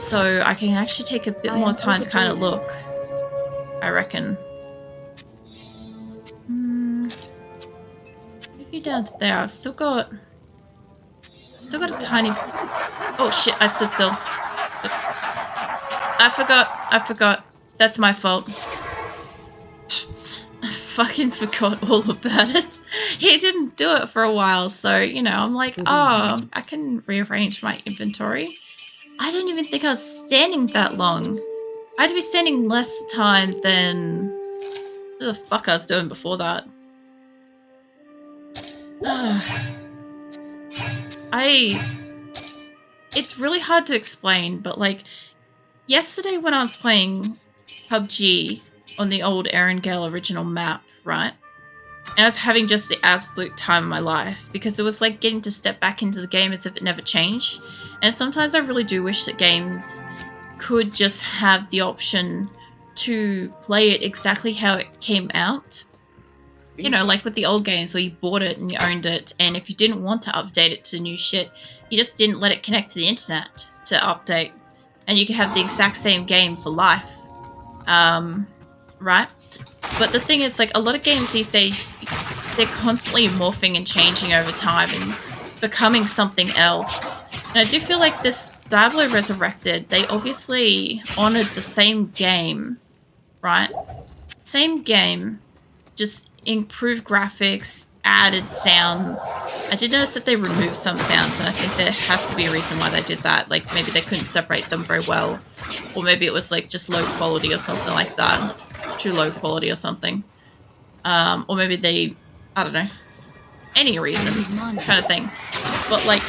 so I can actually take a bit more time to kind of look, I reckon. If you down to there, I've still got a tiny... Oh shit, I stood still. Oops. I forgot. That's my fault. I fucking forgot all about it. He didn't do it for a while, so, you know, I'm like, oh, I can rearrange my inventory. I don't even think I was standing that long. I had to be standing less time than the fuck I was doing before that. It's really hard to explain, but like yesterday when I was playing PUBG on the old Erangel original map, right? And I was having just the absolute time of my life because it was like getting to step back into the game as if it never changed. And sometimes I really do wish that games could just have the option to play it exactly how it came out. You know, like with the old games where you bought it and you owned it, and if you didn't want to update it to new shit, you just didn't let it connect to the internet to update, and you could have the exact same game for life, right? But the thing is, like, a lot of games these days, they're constantly morphing and changing over time and becoming something else. And I do feel like this Diablo Resurrected, they obviously honored the same game, right? Same game, just improved graphics, added sounds. I did notice that they removed some sounds, and I think there has to be a reason why they did that. Like, maybe they couldn't separate them very well, or maybe it was like just low quality or something like that. Too low quality or something. Or maybe they, I don't know, any reason kind of thing. But like,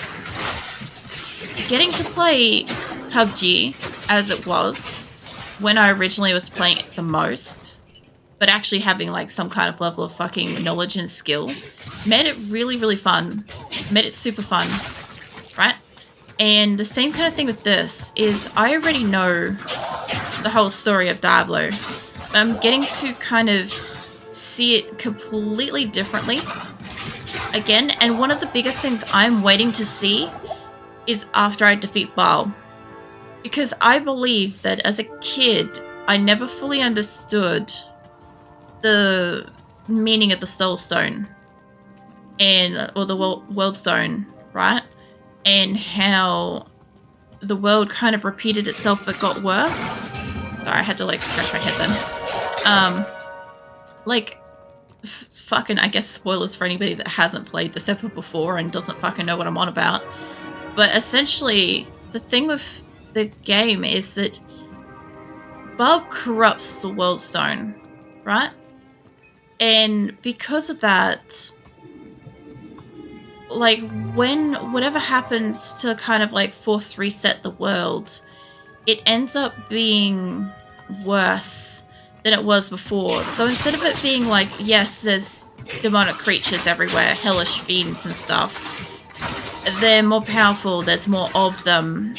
getting to play PUBG as it was when I originally was playing it the most, but actually having like some kind of level of fucking knowledge and skill, made it really, really fun. Made it super fun, right? And the same kind of thing with this is I already know the whole story of Diablo. But I'm getting to kind of see it completely differently again. And one of the biggest things I'm waiting to see is after I defeat Baal. Because I believe that as a kid, I never fully understood the meaning of the Soul Stone or the World Stone, right? And how the world kind of repeated itself but got worse. Sorry, I had to like scratch my head then. Like, fucking, I guess spoilers for anybody that hasn't played this ever before and doesn't fucking know what I'm on about. But essentially, the thing with the game is that Baal corrupts the World Stone, right? And because of that, like, whatever happens to kind of like force reset the world, it ends up being worse than it was before. So instead of it being like, yes, there's demonic creatures everywhere, hellish fiends and stuff, they're more powerful, there's more of them,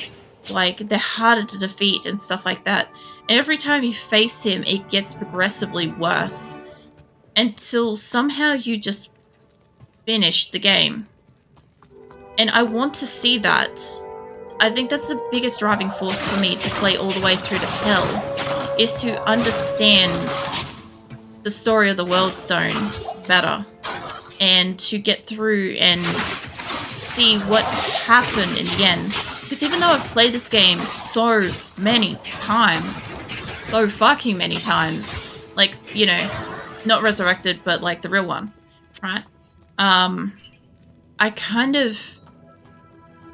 like, they're harder to defeat and stuff like that. And every time you face him, it gets progressively worse until somehow you just finish the game. And I want to see that. I think that's the biggest driving force for me to play all the way through to hell, is to understand the story of the World Stone better, and to get through and see what happened in the end. Because even though I've played this game so many times, so fucking many times, like, you know, not Resurrected, but like the real one, right? I kind of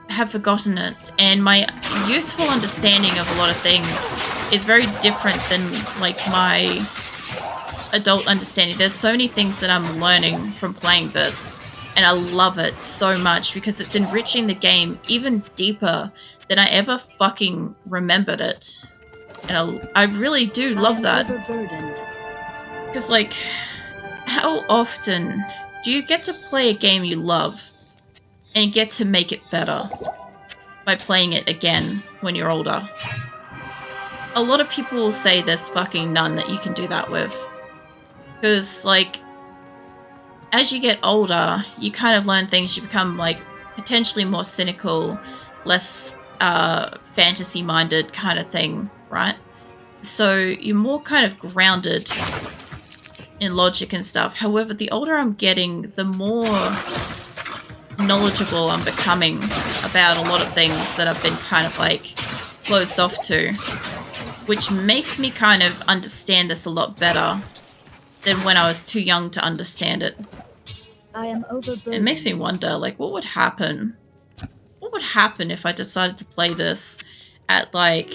have forgotten it, and my youthful understanding of a lot of things is very different than like my adult understanding. There's so many things that I'm learning from playing this, and I love it so much because it's enriching the game even deeper than I ever fucking remembered it. And I really do love that. Because, like, how often do you get to play a game you love and get to make it better by playing it again when you're older? A lot of people will say there's fucking none that you can do that with. Because, like, as you get older, you kind of learn things, you become, like, potentially more cynical, less fantasy-minded kind of thing, right? So you're more kind of grounded in logic and stuff. However, the older I'm getting, the more knowledgeable I'm becoming about a lot of things that I've been kind of like closed off to, which makes me kind of understand this a lot better than when I was too young to understand it. I am overburdened. It makes me wonder, like, what would happen? What would happen if I decided to play this at, like,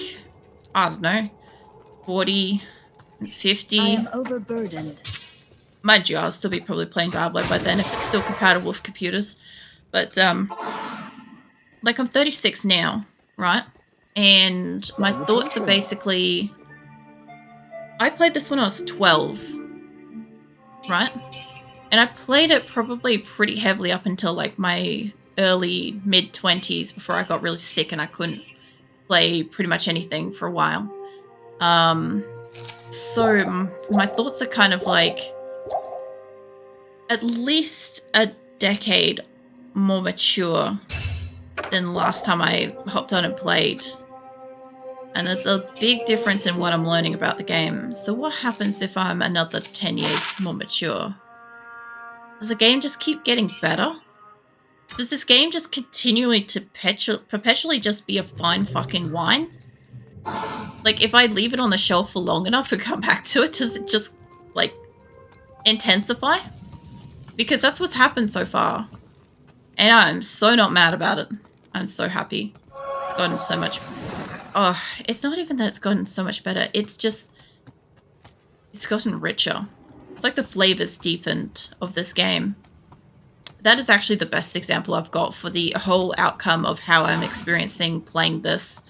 I don't know, 40, 50? I am overburdened. Mind you, I'll still be probably playing Diablo by then if it's still compatible with computers. But, like, I'm 36 now, right? And my thoughts are basically... I played this when I was 12, right? And I played it probably pretty heavily up until, like, my early mid-20s before I got really sick and I couldn't play pretty much anything for a while. So my thoughts are kind of like at least a decade more mature than last time I hopped on and played. And there's a big difference in what I'm learning about the game. So what happens if I'm another 10 years more mature? Does the game just keep getting better? Does this game just continually to perpetually just be a fine fucking wine? Like, if I leave it on the shelf for long enough and come back to it, does it just, like, intensify? Because that's what's happened so far. And I'm so not mad about it. I'm so happy. It's gotten so much... Oh, it's not even that it's gotten so much better. It's just... It's gotten richer. It's like the flavors deepened of this game. That is actually the best example I've got for the whole outcome of how I'm experiencing playing this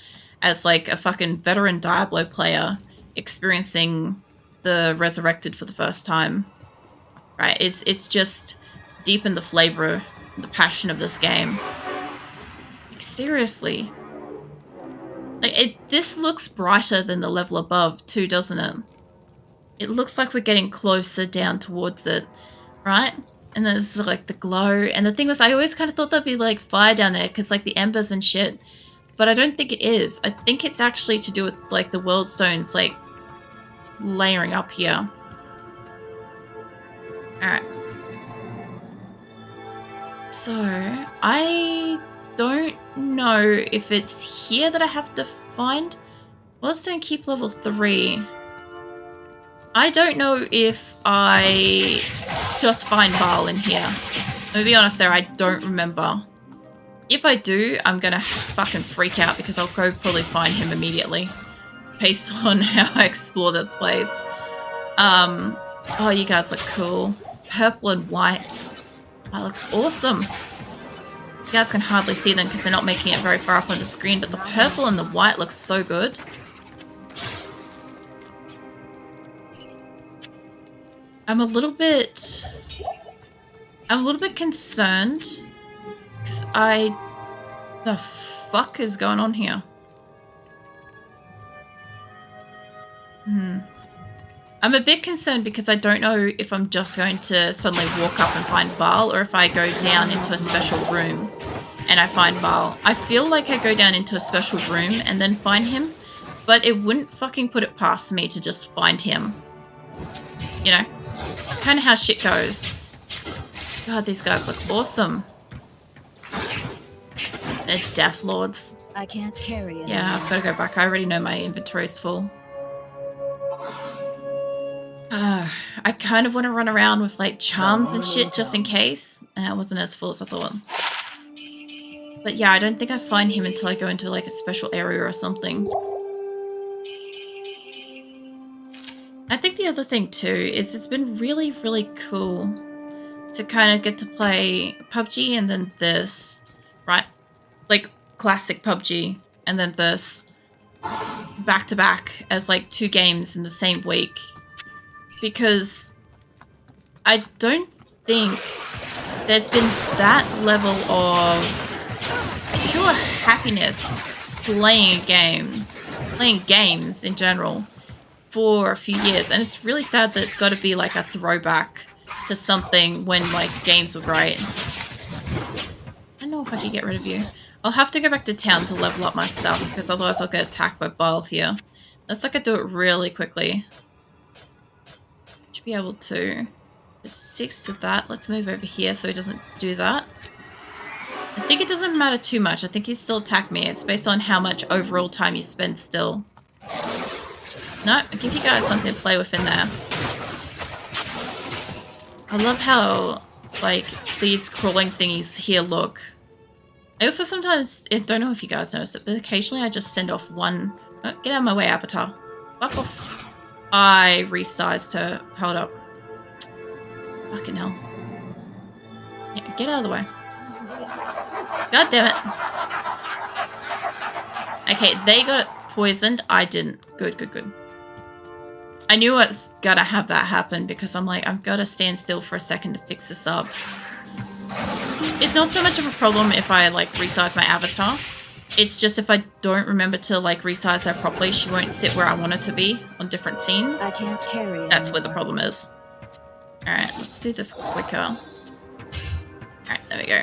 as like a fucking veteran Diablo player experiencing the Resurrected for the first time. Right? It's just deepened the flavor, the passion of this game. Like, seriously. Like, this looks brighter than the level above too, doesn't it? It looks like we're getting closer down towards it, right? And there's like the glow. And the thing was, I always kind of thought there'd be like fire down there because like the embers and shit. But I don't think it is. I think it's actually to do with like the world stones like layering up here. Alright. So, I don't know if it's here that I have to find. World stone keep level 3. I don't know if I just find Baal in here. To be honest there, I don't remember. If I do, I'm gonna fucking freak out because I'll go probably find him immediately. Based on how I explore this place. Oh, you guys look cool. Purple and white. That looks awesome. You guys can hardly see them because they're not making it very far up on the screen, but the purple and the white looks so good. I'm a little bit concerned because the fuck is going on here? I'm a bit concerned because I don't know if I'm just going to suddenly walk up and find Baal or if I go down into a special room and I find Baal. I feel like I go down into a special room and then find him, but it wouldn't fucking put it past me to just find him. You know? Kind of how shit goes. God, these guys look awesome. They're Death Lords. I can't carry it. Yeah, I've got to go back. I already know my inventory's full. I kind of want to run around with like charms and shit just in case. It wasn't as full as I thought. But yeah, I don't think I find him until I go into like a special area or something. I think the other thing too is it's been really, really cool to kind of get to play PUBG and then this, right? Like classic PUBG and then this back to back as like 2 games in the same week. Because I don't think there's been that level of pure happiness playing a game, playing games in general for a few years. And it's really sad that it's got to be like a throwback to something when like games were great. I don't know if I could get rid of you. I'll have to go back to town to level up my stuff because otherwise I'll get attacked by Bile here. Let's like do it really quickly. Should be able to. There's 6 to that. Let's move over here so he doesn't do that. I think it doesn't matter too much. I think he'd still attack me. It's based on how much overall time you spend still. No, I'll give you guys something to play with in there. I love how, like, these crawling thingies here look. I also sometimes, I don't know if you guys notice it, but occasionally I just send off one... Oh, get out of my way, Avatar. Fuck off. I resized her. Hold up. Fucking hell. Yeah, get out of the way. God damn it. Okay, they got poisoned. I didn't. Good, good, good. I knew I was gonna have that happen because I'm like, I've got to stand still for a second to fix this up. It's not so much of a problem if I, like, resize my avatar. It's just if I don't remember to, like, resize her properly, she won't sit where I want her to be on different scenes. I can't carry That's where the problem is. Alright, let's do this quicker. Alright, there we go.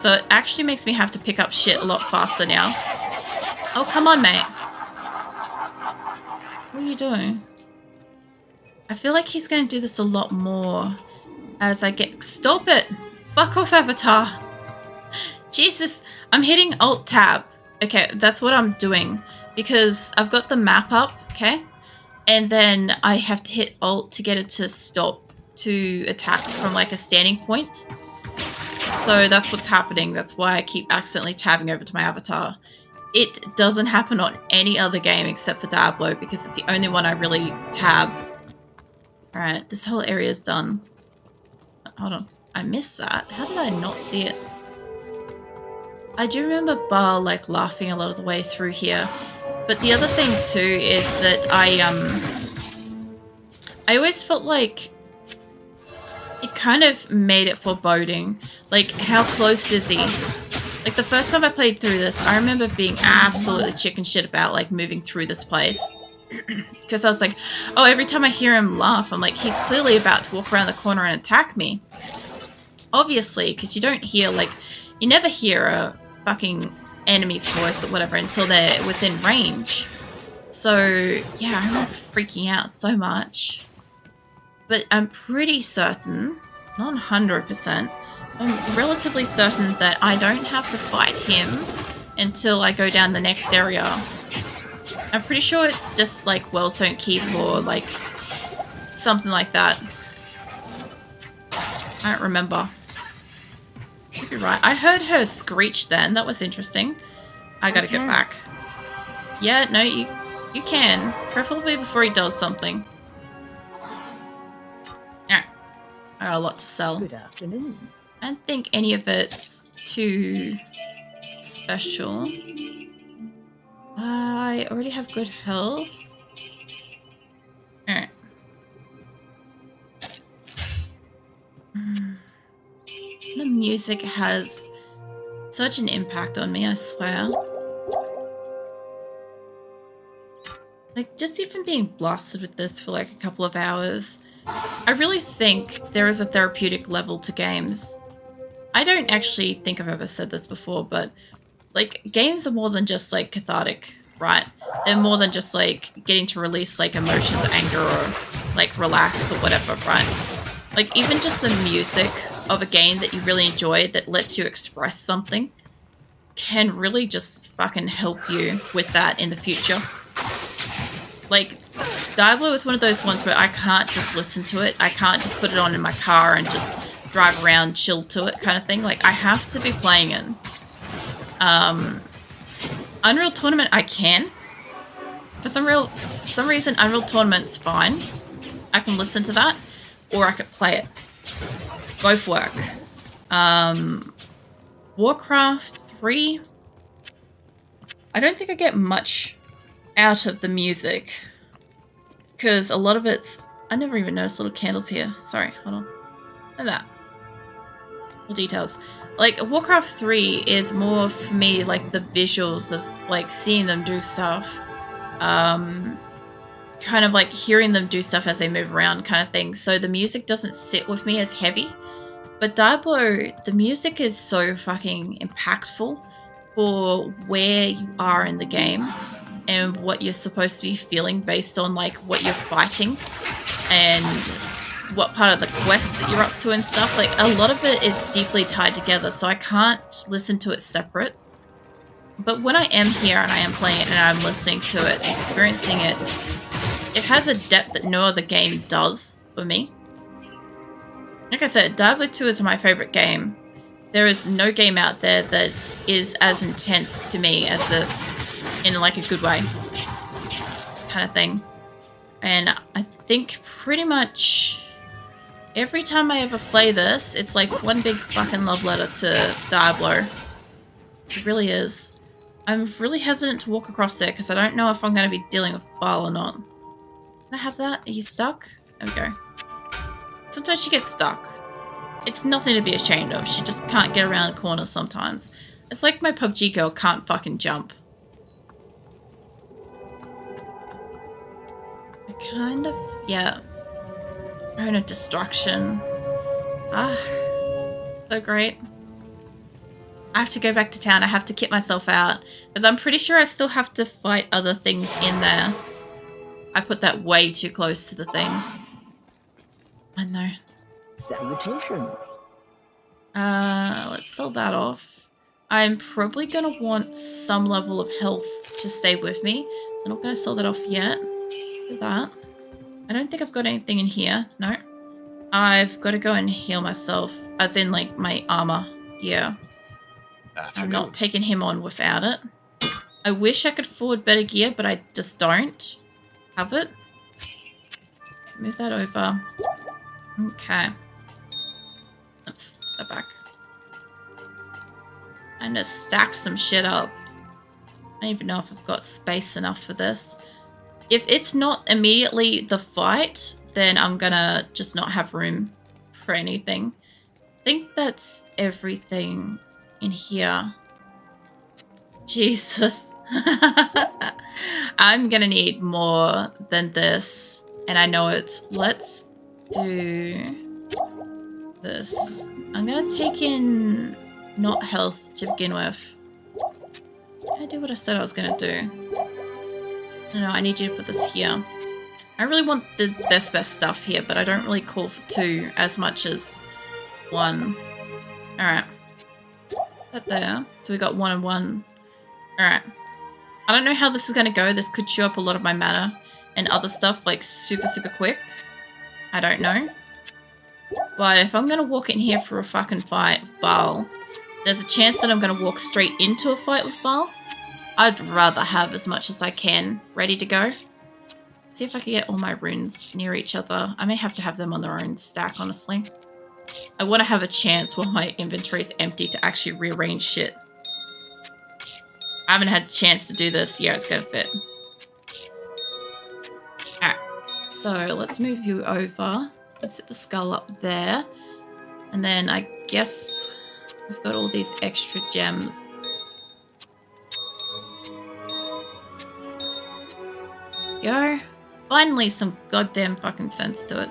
So it actually makes me have to pick up shit a lot faster now. Oh, come on, mate. What are you doing? I feel like he's going to do this a lot more as I get... Stop it! Fuck off, Avatar! Jesus, I'm hitting Alt-Tab. Okay, that's what I'm doing. Because I've got the map up, okay? And then I have to hit Alt to get it to stop to attack from, like, a standing point. So that's what's happening. That's why I keep accidentally tabbing over to my avatar. It doesn't happen on any other game except for Diablo because it's the only one I really tab. Alright, this whole area is done. Hold on. I missed that. How did I not see it? I do remember Bile, like, laughing a lot of the way through here. But the other thing, too, is that I always felt like it kind of made it foreboding. Like, how close is he? Like, the first time I played through this, I remember being absolutely chicken shit about, like, moving through this place. Because I was like, oh, every time I hear him laugh, I'm like, he's clearly about to walk around the corner and attack me. Obviously, because you don't hear, like, you never hear a fucking enemy's voice or whatever until they're within range. So, yeah, I'm not freaking out so much. But I'm pretty certain, not 100%, I'm relatively certain that I don't have to fight him until I go down the next area. I'm pretty sure it's just like Worlds Don't Keep or like something like that. I don't remember. Could be right. I heard her screech then. That was interesting. I gotta get back. Yeah, no, you can. Preferably before he does something. Alright. I got a lot to sell. Good afternoon. I don't think any of it's too special. I already have good health. Alright. The music has such an impact on me, I swear. Like, just even being blasted with this for like a couple of hours, I really think there is a therapeutic level to games. I don't actually think I've ever said this before, but like, games are more than just like cathartic, right? They're more than just like getting to release like emotions, anger, or like relax or whatever, right? Like, even just the music of a game that you really enjoy that lets you express something can really just fucking help you with that in the future. Like, Diablo is one of those ones where I can't just listen to it. I can't just put it on in my car and just drive around, chill to it kind of thing. Like, I have to be playing it. Unreal Tournament, I can. For some reason, Unreal Tournament's fine. I can listen to that, or I could play it. Both work. Warcraft 3. I don't think I get much out of the music, because a lot of it's... I never even noticed little candles here. Sorry, hold on. Look at that. Little details. Like, Warcraft 3 is more for me like the visuals of like seeing them do stuff. Kind of like hearing them do stuff as they move around kind of thing. So the music doesn't sit with me as heavy. But Diablo, the music is so fucking impactful for where you are in the game and what you're supposed to be feeling based on like what you're fighting and what part of the quest that you're up to and stuff. Like a lot of it is deeply tied together, so I can't listen to it separate. But when I am here and I am playing it and I'm listening to it, experiencing it, it has a depth that no other game does for me. Like I said, Diablo 2 is my favorite game. There is no game out there that is as intense to me as this in like a good way kind of thing. And I think pretty much every time I ever play this, it's like one big fucking love letter to Diablo. It really is. I'm really hesitant to walk across there because I don't know if I'm going to be dealing with Baal or not. Can I have that? Are you stuck? There we go. Sometimes she gets stuck. It's nothing to be ashamed of. She just can't get around corners sometimes. It's like my PUBG girl can't fucking jump. I kind of, yeah. Own of destruction. Ah, so great. I have to go back to town. I have to kit myself out. Because I'm pretty sure I still have to fight other things in there. I put that way too close to the thing. I know. Salutations. Let's sell that off. I'm probably going to want some level of health to stay with me. So I'm not going to sell that off yet. Do that. I don't think I've got anything in here. No. I've got to go and heal myself. As in, like, my armor. Yeah. I'm not taking him on without it. I wish I could afford better gear, but I just don't have it. Move that over. Okay. Let's put that back. I'm gonna stack some shit up. I don't even know if I've got space enough for this. If it's not immediately the fight, then I'm gonna just not have room for anything. I think that's everything in here. Jesus. I'm gonna need more than this. And I know it. Let's do this. I'm gonna take in not health to begin with. Can I do what I said I was gonna do? No, I need you to put this here. I really want the best stuff here, but I don't really call for 2 as much as 1. Alright. That there. So we got 1 and 1. Alright. I don't know how this is going to go. This could chew up a lot of my mana and other stuff, like, super quick. I don't know. But if I'm going to walk in here for a fucking fight with Baal, there's a chance that I'm going to walk straight into a fight with Baal. I'd rather have as much as I can ready to go. See if I can get all my runes near each other. I may have to have them on their own stack, honestly. I want to have a chance while my inventory is empty to actually rearrange shit. I haven't had a chance to do this. Yeah, it's going to fit. Alright. So, let's move you over. Let's set the skull up there. And then I guess we've got all these extra gems. Go. Finally, some goddamn fucking sense to it.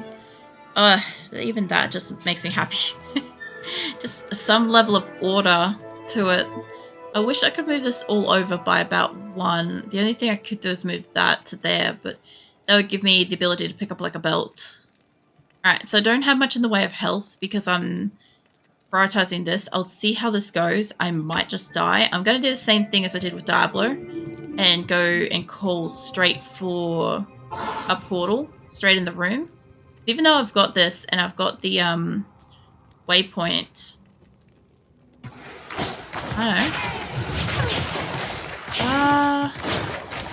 Even that just makes me happy. Just some level of order to it. I wish I could move this all over by about 1. The only thing I could do is move that to there, but that would give me the ability to pick up like a belt. Alright, so I don't have much in the way of health because I'm prioritizing this. I'll see how this goes. I might just die. I'm going to do the same thing as I did with Diablo and go and call straight for a portal straight in the room. Even though I've got this and I've got the waypoint. I don't know.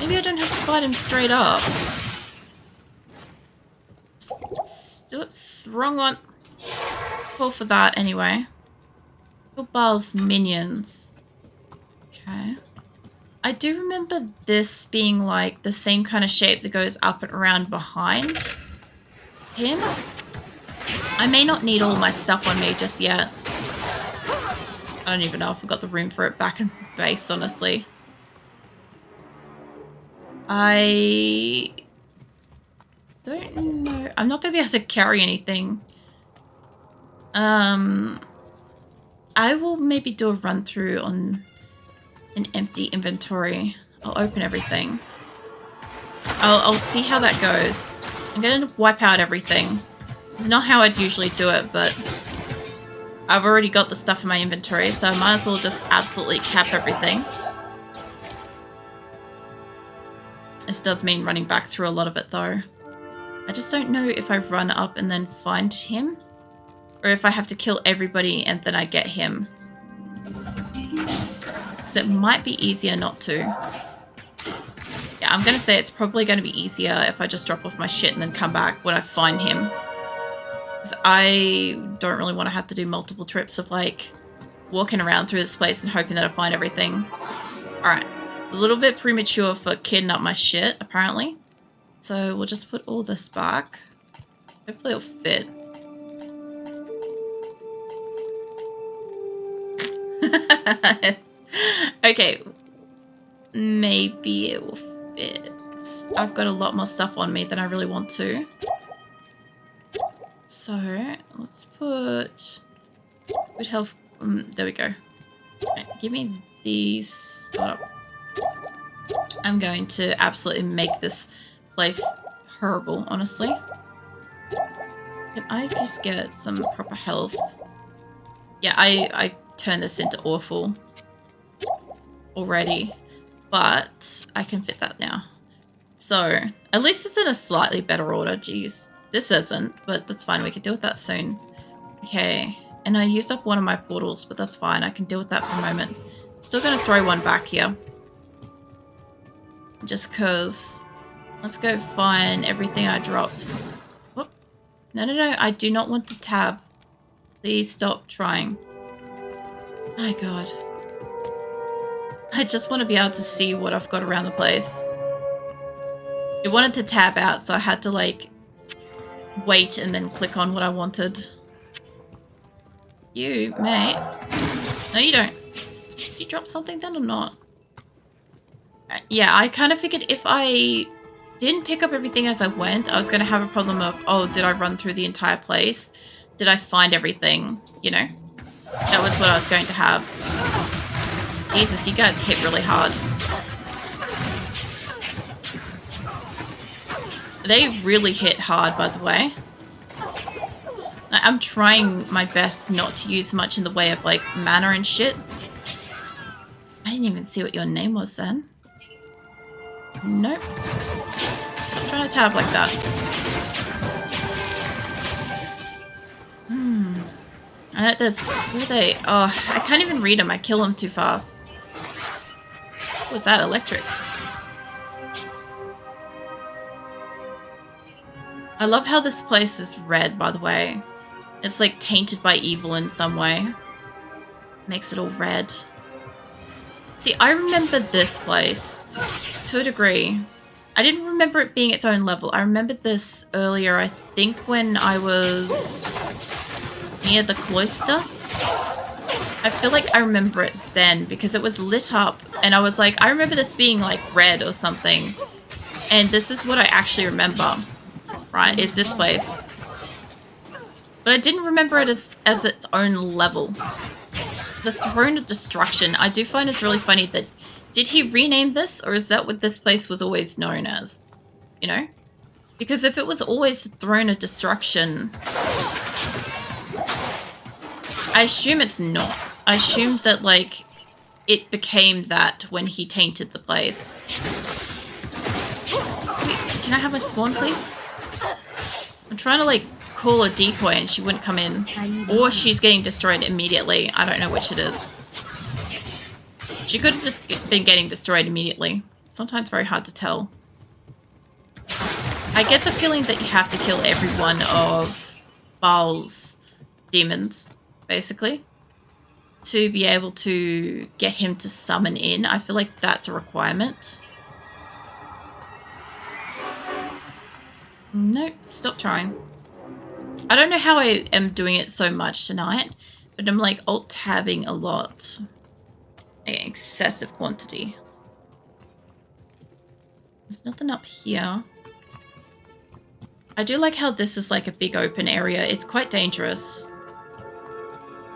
Maybe I don't have to fight him straight up. Oops, wrong one. Call for that anyway. Kill Baal's minions. Okay. I do remember this being like the same kind of shape that goes up and around behind him. I may not need all my stuff on me just yet. I don't even know if I've got the room for it back in base, honestly. I don't know. I'm not going to be able to carry anything. I will maybe do a run through on an empty inventory. I'll open everything. I'll see how that goes. I'm gonna wipe out everything. It's not how I'd usually do it, but I've already got the stuff in my inventory, so I might as well just absolutely cap everything. This does mean running back through a lot of it though. I just don't know if I run up and then find him, or if I have to kill everybody and then I get him. Because it might be easier not to. Yeah, I'm going to say it's probably going to be easier if I just drop off my shit and then come back when I find him. Because I don't really want to have to do multiple trips of like walking around through this place and hoping that I find everything. Alright, a little bit premature for kidding up my shit, apparently. So we'll just put all this back. Hopefully it'll fit. Okay, maybe it will fit. I've got a lot more stuff on me than I really want to. So let's put good health. There we go. Right, give me these. Hold up. I'm going to absolutely make this place horrible, honestly. Can I just get some proper health? Yeah, I turned this into awful already, but I can fit that now. So at least it's in a slightly better order. Jeez, this isn't, but that's fine. We can deal with that soon. Okay, and I used up one of my portals, but that's fine. I can deal with that for a moment. Still gonna throw one back here, just because. Let's go find everything I dropped. Whoop. No, I do not want to tab. Please stop trying. My God. I just want to be able to see what I've got around the place. It wanted to tab out, so I had to like wait and then click on what I wanted. You, mate. No, you don't. Did you drop something then or not? Yeah, I kind of figured if I didn't pick up everything as I went, I was going to have a problem of, oh, did I run through the entire place? Did I find everything? You know? That was what I was going to have. Jesus, you guys hit really hard. They really hit hard, by the way. I'm trying my best not to use much in the way of, like, mana and shit. I didn't even see what your name was then. Nope. Stop trying to tab like that. I know there's... Where are they? Oh, I can't even read them. I kill them too fast. What was that? Electric. I love how this place is red, by the way. It's like tainted by evil in some way. Makes it all red. See, I remember this place to a degree. I didn't remember it being its own level. I remembered this earlier, I think when I was near the cloister. I feel like I remember it then because it was lit up and I was like, I remember this being like red or something. And this is what I actually remember, right, is this place. But I didn't remember it as its own level. The Throne of Destruction, I do find it's really funny that, did he rename this or is that what this place was always known as? You know? Because if it was always the Throne of Destruction, I assume it's not. I assume that, like, it became that when he tainted the place. Wait, can I have my spawn, please? I'm trying to, like, call a decoy and she wouldn't come in. Or she's getting destroyed immediately. I don't know which it is. She could have just been getting destroyed immediately. Sometimes very hard to tell. I get the feeling that you have to kill every one of Baal's demons, basically, to be able to get him to summon in. I feel like that's a requirement. No, stop trying. I don't know how I am doing it so much tonight, but I'm like alt-tabbing a lot. An excessive quantity. There's nothing up here. I do like how this is like a big open area. It's quite dangerous.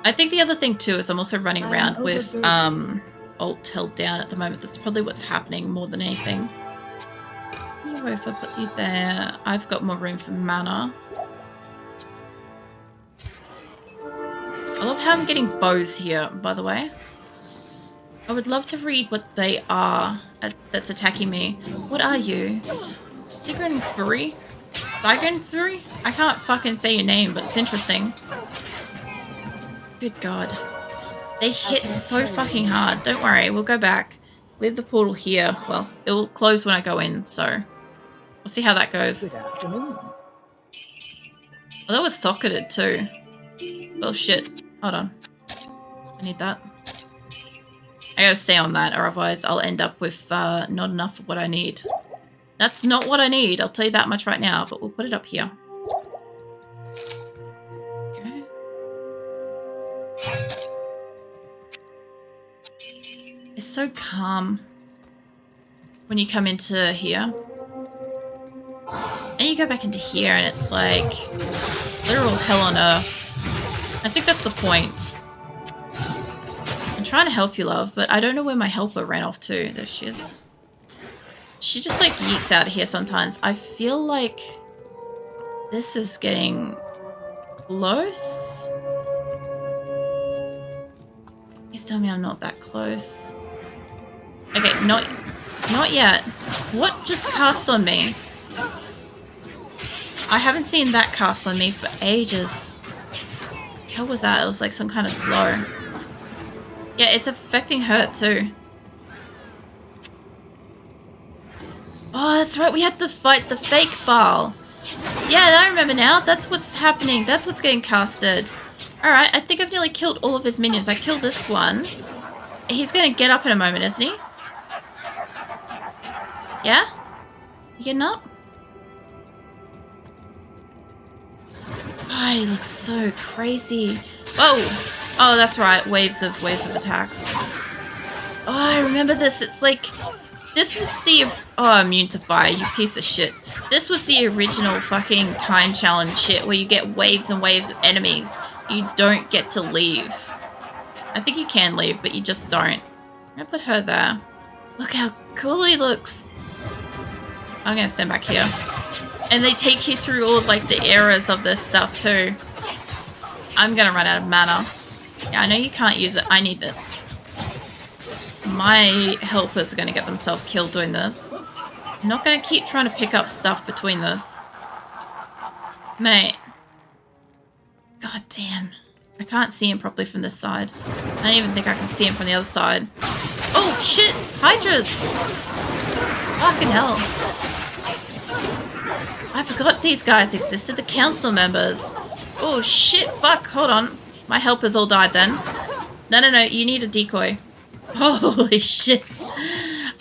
I think the other thing too is I'm also running I am around with overburdened. Alt held down at the moment. That's probably what's happening more than anything. You over, put you there. I've got more room for mana. I love how I'm getting bows here, by the way. I would love to read what they are that's attacking me. What are you? Stigrin Fury? Stigrin Fury? I can't fucking say your name, but it's interesting. Good God. They hit so fucking hard. Don't worry, we'll go back. Leave the portal here. Well, it will close when I go in, so we'll see how that goes. Good afternoon. Well, that was socketed too. Well, shit. Hold on. I need that. I gotta stay on that, or otherwise I'll end up with not enough of what I need. That's not what I need, I'll tell you that much right now, but we'll put it up here. Okay. It's so calm when you come into here. And you go back into here and it's like literal hell on earth. I think that's the point. I'm trying to help you, love, but I don't know where my helper ran off to. There she is. She just like yeets out of here sometimes. I feel like this is getting close. Please tell me I'm not that close. Okay, not yet. What just cast on me? I haven't seen that cast on me for ages. What was that? It was like some kind of slow. Yeah, it's affecting her too. Oh, that's right. We had to fight the fake Baal. Yeah, I remember now. That's what's happening. That's what's getting casted. Alright, I think I've nearly killed all of his minions. I killed this one. He's going to get up in a moment, isn't he? Yeah? You getting up? Oh, he looks so crazy. Whoa! Oh, that's right. Waves of attacks. Oh, I remember this. It's like... This was the... Oh, immune to fire, you piece of shit. This was the original fucking time challenge shit where you get waves and waves of enemies. You don't get to leave. I think you can leave, but you just don't. I'm gonna put her there. Look how cool he looks. I'm gonna stand back here. And they take you through all of, like, the eras of this stuff, too. I'm gonna run out of mana. Yeah, I know you can't use it. I need it. My helpers are gonna get themselves killed doing this. I'm not gonna keep trying to pick up stuff between this. Mate. God damn. I can't see him properly from this side. I don't even think I can see him from the other side. Oh, shit! Hydras! Fucking hell. I forgot these guys existed. The council members. Oh, shit. Fuck. Hold on. My helpers all died then. No. You need a decoy. Holy shit.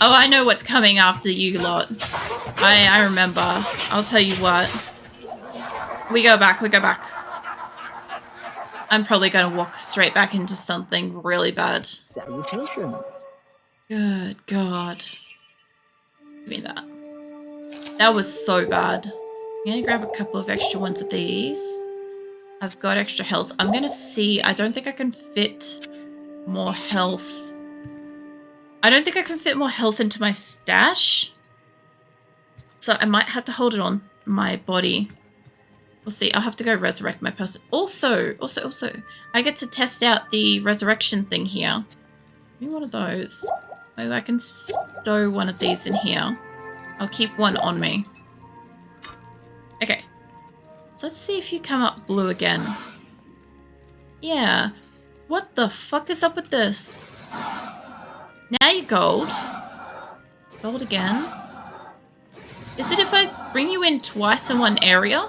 Oh, I know what's coming after you lot. I remember. I'll tell you what. We go back. I'm probably going to walk straight back into something really bad. Salutations. Good God. Give me that. That was so bad. I'm going to grab a couple of extra ones of these. I've got extra health. I'm going to see. I don't think I can fit more health. I don't think I can fit more health into my stash. So I might have to hold it on my body. We'll see. I'll have to go resurrect my person. Also, I get to test out the resurrection thing here. Give me one of those. Maybe I can stow one of these in here. I'll keep one on me. Okay. So let's see if you come up blue again. Yeah. What the fuck is up with this? Now you're gold. Gold again. Is it if I bring you in twice in one area?